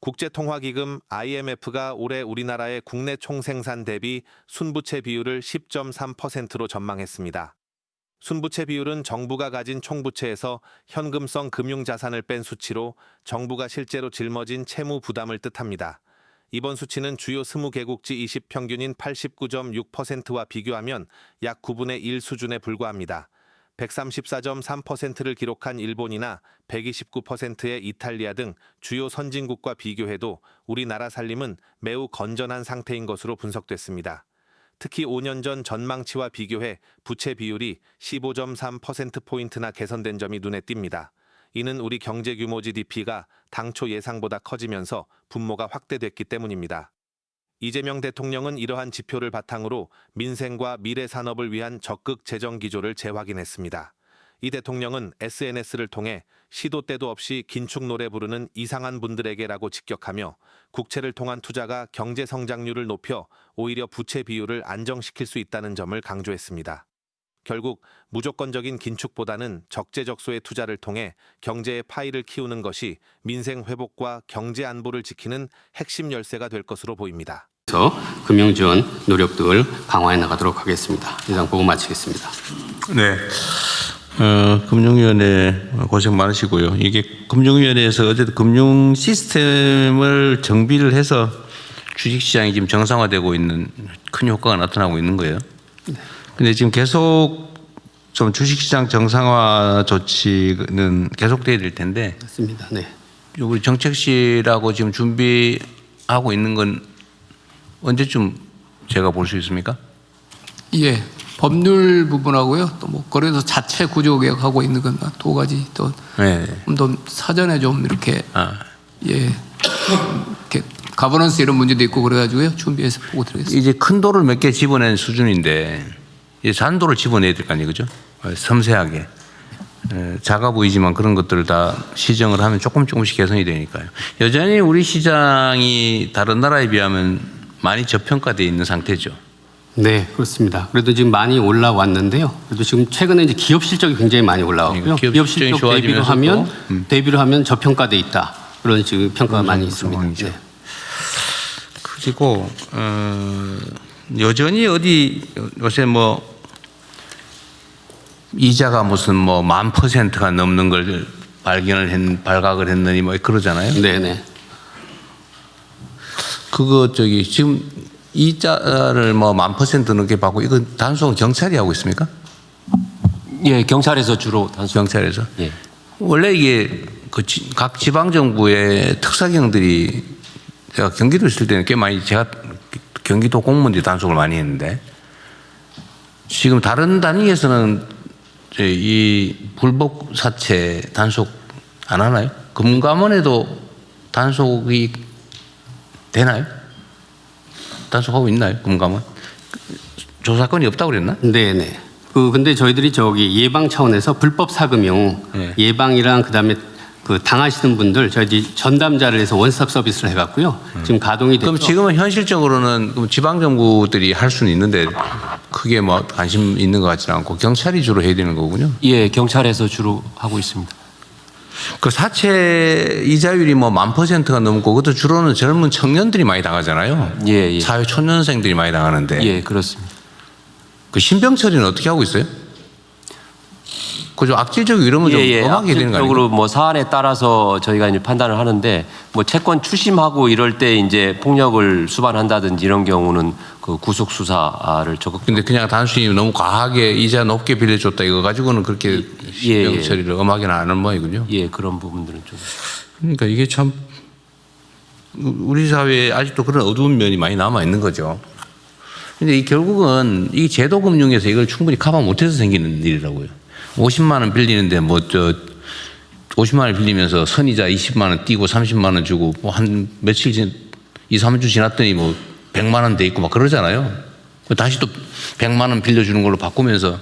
국제통화기금 IMF가 올해 우리나라의 국내 총생산 대비 순부채 비율을 10.3%로 전망했습니다. 순부채 비율은 정부가 가진 총부채에서 현금성 금융자산을 뺀 수치로 정부가 실제로 짊어진 채무 부담을 뜻합니다. 이번 수치는 주요 20개국지 20평균인 89.6%와 비교하면 약 9분의 1 수준에 불과합니다. 134.3%를 기록한 일본이나 129%의 이탈리아 등 주요 선진국과 비교해도 우리나라 살림은 매우 건전한 상태인 것으로 분석됐습니다. 특히 5년 전 전망치와 비교해 부채 비율이 15.3%포인트나 개선된 점이 눈에 띕니다. 이는 우리 경제 규모 GDP가 당초 예상보다 커지면서 분모가 확대됐기 때문입니다. 이재명 대통령은 이러한 지표를 바탕으로 민생과 미래 산업을 위한 적극 재정 기조를 재확인했습니다. 이 대통령은 SNS를 통해 시도 때도 없이 긴축 노래 부르는 이상한 분들에게라고 직격하며 국채를 통한 투자가 경제 성장률을 높여 오히려 부채 비율을 안정시킬 수 있다는 점을 강조했습니다. 결국 무조건적인 긴축보다는 적재적소의 투자를 통해 경제의 파이를 키우는 것이 민생 회복과 경제 안보를 지키는 핵심 열쇠가 될 것으로 보입니다. 그래서 금융 지원 노력들 강화해 나가도록 하겠습니다. 이상 보고 마치겠습니다. 네. 금융위원회 고생 많으시고요. 이게 금융위원회에서 어쨌든 금융 시스템을 정비를 해서 주식시장이 지금 정상화되고 있는 큰 효과가 나타나고 있는 거예요. 근데 지금 계속 좀 주식시장 정상화 조치는 계속돼야 될 텐데. 맞습니다. 네. 우리 정책실하고 지금 준비하고 있는 건 언제쯤 제가 볼 수 있습니까? 예, 법률 부분하고요. 또 뭐 거래소 자체 구조 개혁하고 있는 건 두 가지 또 네. 또 사전에 좀 이렇게 예, 이렇게 가버넌스 이런 문제도 있고 그래가지고요. 준비해서 보고 드리겠습니다. 이제 큰 돌을 몇 개 집어낸 수준인데 이제 잔돌을 집어내야 될 거 아니에요, 그죠? 섬세하게. 작아 보이지만 그런 것들을 다 시정을 하면 조금씩 개선이 되니까요. 여전히 우리 시장이 다른 나라에 비하면 많이 저평가되어 있는 상태죠. 네, 그렇습니다. 그래도 지금 많이 올라왔는데요. 그래도 지금 최근에 이제 기업 실적이 굉장히 많이 올라왔고요. 기업 실적 대비로 하면 저평가돼 있다. 그런 지금 평가가 많이 있습니다. 네. 그리고 여전히 어디 요새 뭐 이자가 무슨 뭐 10,000%가 넘는 걸 발각을 했느니 뭐 그러잖아요. 네네. 그거 지금 이자를 뭐 10,000% 넘게 받고 이거 단속은 경찰이 하고 있습니까? 예, 경찰에서 주로 단속. 경찰에서. 예. 원래 이게 각 지방 정부의 특사경들이 제가 경기도 있을 때는 꽤 많이 제가 경기도 공무원들이 단속을 많이 했는데 지금 다른 단위에서는 이 불법 사채 단속 안 하나요? 금감원에도 단속이 되나요? 단속하고 있나요? 금감원? 조사건이 없다고 그랬나? 네네. 근데 저희들이 예방 차원에서 불법 사금융 네. 예방이랑 그다음에 당하시는 분들 저희 전담자를 해서 원스톱 서비스를 해갖고요. 지금 가동이 됐죠. 그럼 지금은 현실적으로는 그럼 지방 정부들이 할 수는 있는데 크게 뭐 관심 있는 것 같지는 않고 경찰이 주로 해야 되는 거군요. 예, 경찰에서 주로 하고 있습니다. 그 사채 이자율이 뭐 10,000%가 넘고 그것도 주로는 젊은 청년들이 많이 당하잖아요. 예, 예. 사회 초년생들이 많이 당하는데. 예, 그렇습니다. 그 신병 처리는 어떻게 하고 있어요? 그죠? 악질적이고 이러면 좀 엄하게 되는 거 아니에요? 악질적으로 뭐 사안에 따라서 저희가 이제 판단을 하는데 뭐 채권 추심하고 이럴 때 이제 폭력을 수반한다든지 이런 경우는 그 구속 수사를 적극. 근데 그냥 단순히 너무 과하게 이자 높게 빌려줬다 이거 가지고는 그렇게 신병 처리를 엄하게는 안 하는 모양이군요. 예, 그런 부분들은 좀. 그러니까 이게 참 우리 사회에 아직도 그런 어두운 면이 많이 남아 있는 거죠. 근데 결국은 이 제도 금융에서 이걸 충분히 커버 못해서 생기는 일이라고요. 50만 원 빌리는데 50만 원 빌리면서 선이자 20만 원 띄고 30만 원 주고 뭐 한 며칠 2, 3주 지났더니 뭐 100만 원 돼 있고 막 그러잖아요. 다시 또 100만 원 빌려주는 걸로 바꾸면서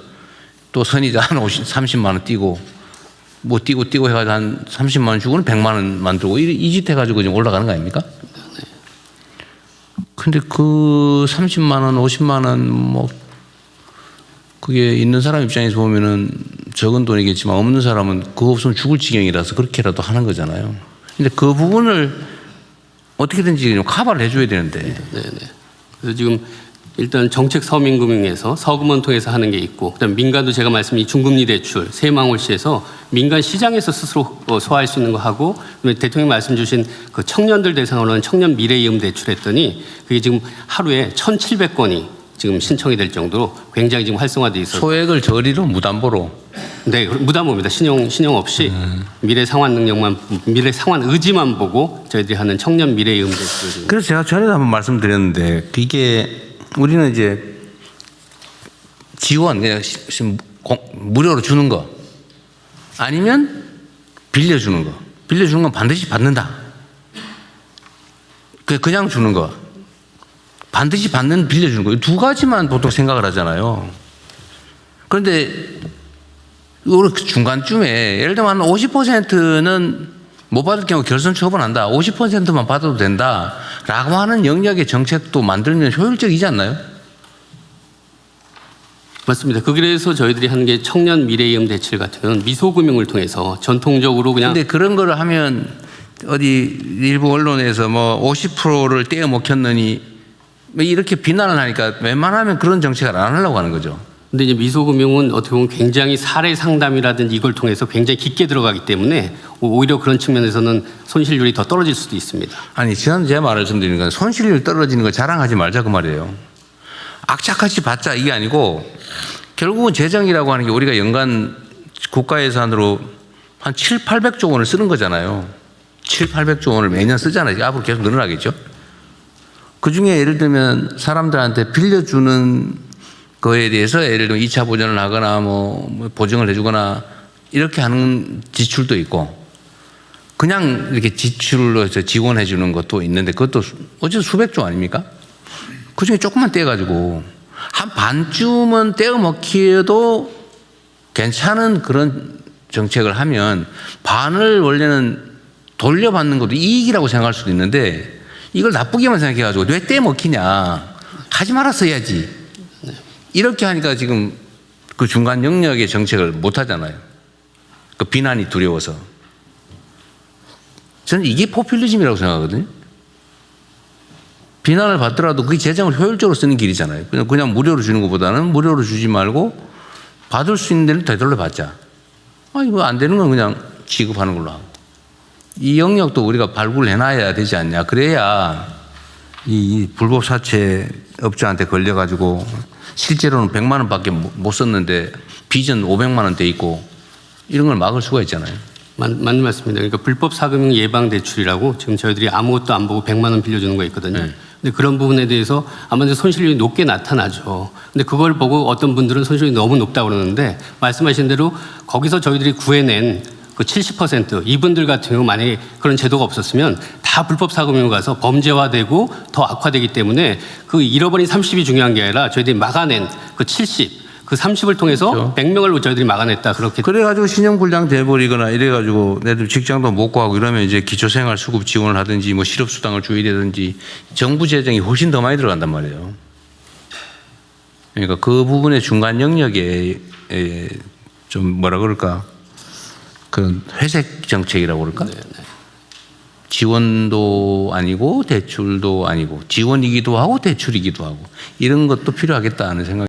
또 선이자 한 30만 원 띄고 뭐 띄고 해가지고 한 30만 원 주고는 100만 원만 들고 이 짓 해가지고 지금 올라가는 거 아닙니까? 근데 그 30만 원, 50만 원 뭐 그게 있는 사람 입장에서 보면은 적은 돈이겠지만 없는 사람은 그거 없으면 죽을 지경이라서 그렇게라도 하는 거잖아요. 근데 그 부분을 어떻게든지 좀 커버를 해줘야 되는데. 네네. 그래서 지금 일단 정책 서민금융에서 서금원 통해서 하는 게 있고, 그다음 민간도 제가 말씀드린 중금리 대출, 새망울시에서 민간 시장에서 스스로 소화할 수 있는 거 하고, 그다음에 대통령 말씀 주신 그 청년들 대상으로 하는 청년 미래이음 대출했더니 그게 지금 하루에 1,700건이 지금 신청이 될 정도로 굉장히 지금 활성화돼 있어서. 소액을 저리로 무담보로. 네, 무담보입니다. 신용 없이 미래 상환 능력만, 미래 상환 의지만 보고 저희들이 하는 청년 미래이음 대출을. 그래서 제가 전에도 한번 말씀드렸는데 이게 우리는 이제 지원 그냥 무료로 주는 거 아니면 빌려주는 거. 빌려주는 건 반드시 받는다. 그냥 주는 거. 반드시 받는 빌려주는 거. 이 두 가지만 보통 생각을 하잖아요. 그런데 요 중간쯤에 예를 들면 한 50%는 못 받을 경우 결선 처분한다. 50%만 받아도 된다라고 하는 영역의 정책도 만들면 효율적이지 않나요? 맞습니다. 그래서 저희들이 하는 게 청년 미래이음 대출 같은 경우는 미소금융을 통해서 전통적으로 그냥. 근데 그런 거를 하면 어디 일부 언론에서 뭐 50%를 떼어 먹혔느니 뭐 이렇게 비난을 하니까 웬만하면 그런 정책을 안 하려고 하는 거죠. 근데 이제 미소금융은 어떻게 보면 굉장히 사례 상담이라든지 이걸 통해서 굉장히 깊게 들어가기 때문에 오히려 그런 측면에서는 손실률이 더 떨어질 수도 있습니다. 아니, 저는 제 말을 좀 드리는 건 손실률 떨어지는 거 자랑하지 말자 그 말이에요. 악착같이 받자 이게 아니고 결국은 재정이라고 하는 게 우리가 연간 국가 예산으로 한 700~800조 원을 쓰는 거잖아요. 700~800조 원을 매년 쓰잖아요. 앞으로 계속 늘어나겠죠. 그중에 예를 들면 사람들한테 빌려주는 거에 대해서 예를 들면 2차 보전을 하거나 뭐 보증을 해주거나 이렇게 하는 지출도 있고 그냥 이렇게 지출로 해서 지원해 주는 것도 있는데 그것도 어쨌든 수백조 아닙니까? 그중에 조금만 떼가지고 한 반쯤은 떼어 먹기에도 괜찮은 그런 정책을 하면 반을 원래는 돌려받는 것도 이익이라고 생각할 수도 있는데 이걸 나쁘게만 생각해가지고 왜 떼어 먹히냐 하지 말았어야지 이렇게 하니까 지금 그 중간 영역의 정책을 못 하잖아요. 그 비난이 두려워서. 저는 이게 포퓰리즘이라고 생각하거든요. 비난을 받더라도 그게 재정을 효율적으로 쓰는 길이잖아요. 그냥 무료로 주는 것보다는 무료로 주지 말고 받을 수 있는 데는 되돌려 받자. 이거 안 되는 건 그냥 지급하는 걸로 하고. 이 영역도 우리가 발굴을 해놔야 되지 않냐. 그래야 이 불법 사채 업자한테 걸려가지고 실제로는 100만 원밖에 못 썼는데 빚은 500만 원 돼 있고 이런 걸 막을 수가 있잖아요. 맞는 말씀입니다. 그러니까 불법 사금융 예방 대출이라고 지금 저희들이 아무것도 안 보고 100만 원 빌려주는 거 있거든요. 네. 근데 그런 부분에 대해서 아무래도 손실률이 높게 나타나죠. 근데 그걸 보고 어떤 분들은 손실이 너무 높다고 그러는데 말씀하신 대로 거기서 저희들이 구해낸 그 70% 이분들 같은 경우 만약에 그런 제도가 없었으면 다 불법 사금융으로 가서 범죄화되고 더 악화되기 때문에 그 잃어버린 30이 중요한 게 아니라 저희들이 막아낸 그 70, 그 30을 통해서 그렇죠. 100명을 저희들이 막아냈다. 그렇게. 그래가지고 신용불량 돼버리거나 이래가지고 애들 직장도 못 구하고 이러면 이제 기초생활 수급 지원을 하든지 뭐 실업수당을 줘야되든지 정부 재정이 훨씬 더 많이 들어간단 말이에요. 그러니까 그 부분의 중간 영역에 좀 뭐라 그럴까 그런 회색 정책이라고 그럴까? 지원도 아니고 대출도 아니고 지원이기도 하고 대출이기도 하고 이런 것도 필요하겠다는 생각이